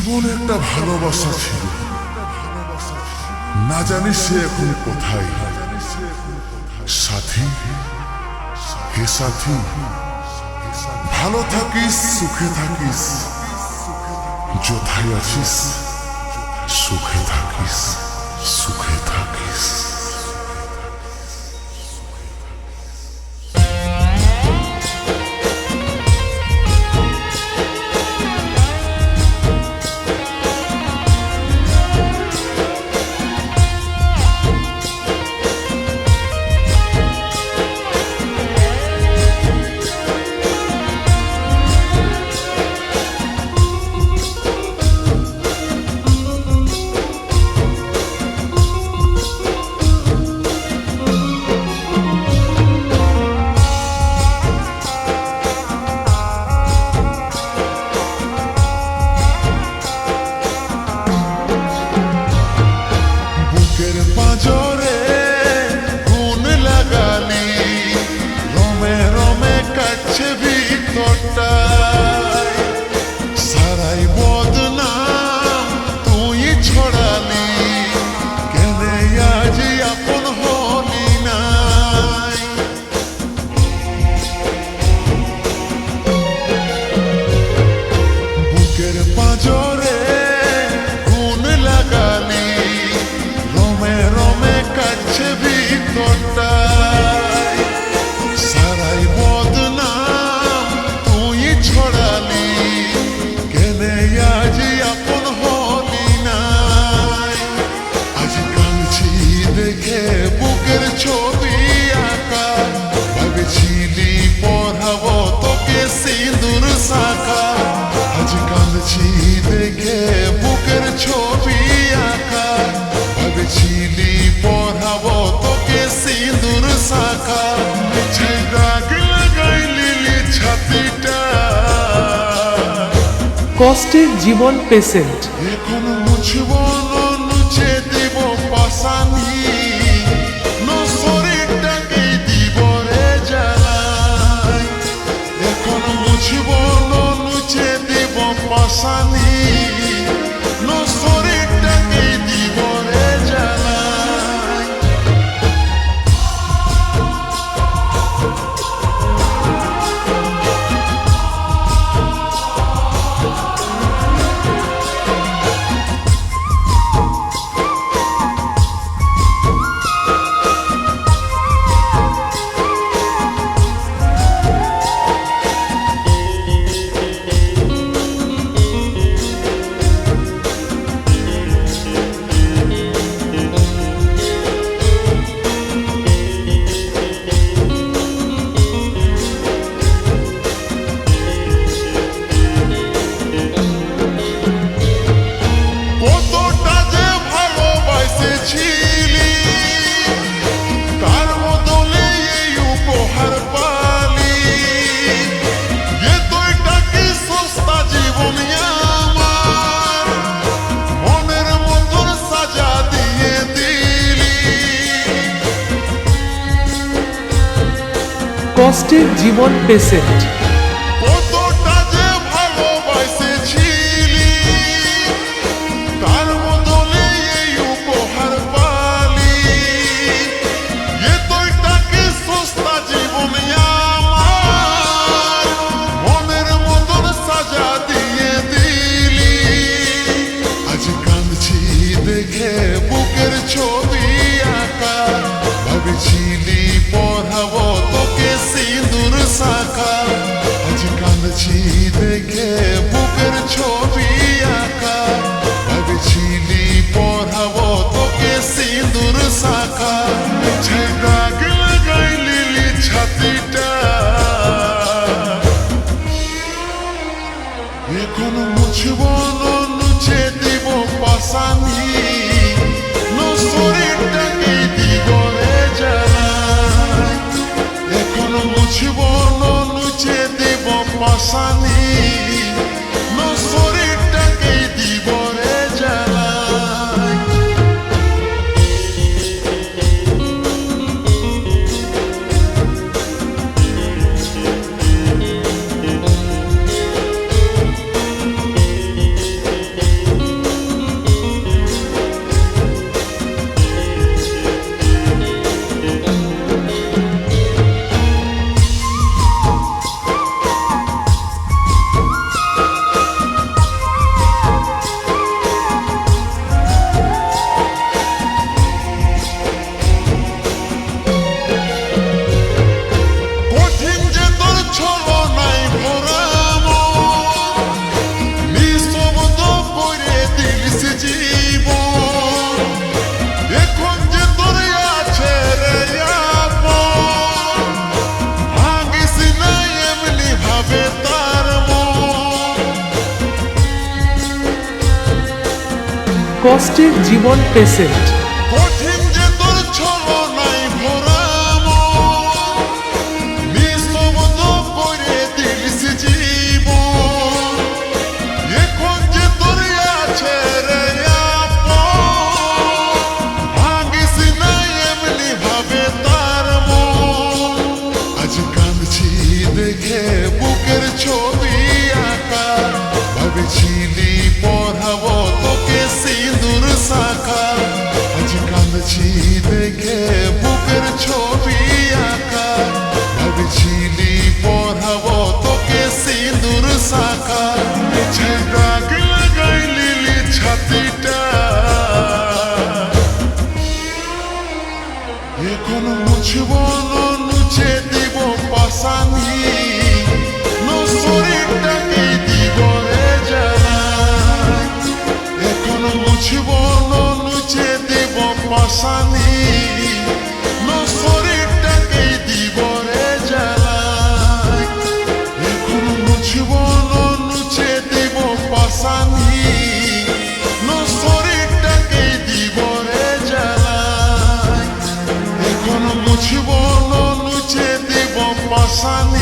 জীবনে একটা ভালোবাসা ছিল, না জানি সে এখন কোথায়। সাথী, হে সাথী, ভালো থাকিস, সুখে থাকিস, যথায় আছিস সুখে থাকিস, সুখে থাকিস। দেখে বুকের ছবি আঁকা, ভেবেছিলি পড়াবো তোকে সিঁদুর শাখা, মিছে দাগ লাগাইলি ছাতিটা। কষ্টের জীবন পেশেন্ট। এখন মুছব না, মুছে দিব পাশানি, শরীরটাকে দিব রে জ্বালাই। এখন মুছব না, মুছে দিব পাশানি, শরীরটাকে দিব রে জ্বালাই। কষ্টের জীবন পেশেন্ট। কতটা যে ভালোবাসেছিলি, তার বদলে এই উপহার পালি। এতটাকে সস্তা জীবন আমার, মনের মতন সাজা দিয়ে দিলি। আজ কাঁদছি দেখে বুকের ছবি আঁকা, ভেবেছিলি পড়াবো তোকে সিঁদুর শাখা। আজ কাঁদছি দেখে বুকের ছবি আঁকা, ভেবেছিলি পড়াবো তোকে সিঁদুর শাখা, মিছে দাগ লাগাইলি ছাতিটা। এখন মুছব না, মুছে দিব পাশানি, শরীরটাকে দিব রে জ্বালাই। এখন মুছব না, মুছে দিব পাশানি, শরীরটাকে দিব রে জ্বালাই। কষ্টের জীবন পেশেন্ট কঠিন যে তোর ছলনাই ভরা মন, নিস্তব্ধ করে দিলিস জীবন। এখন যে তোর আছে রে আপন, ভাঙিস না এমনি ভাবে তার মন। আজ কাঁদছি দেখে বুকের ছবি আঁকা, ভাবেছিলি পড়াবো তোকে সিঁদুর শাখা। আজ কাঁদছি দেখে বুকের ছবি আঁকা, ভাবেছিলি পড়াবো তোকে সিঁদুর শাখা। মিছে দাগ লাগাইলি ছাতিটা, এখন মুছব না মুছে দিব পাশানি, শরীরটাকে দিব রে জ্বালাই। এখন মুছব না মুছে দিব পাশানি, শরীরটাকে দিব রে জ্বালাই। এখন মুছব না মুছে দিব পাশানি, শরীরটাকে দিব রে জ্বালাই। এখন মুছব না মুছে দিব পাশানি।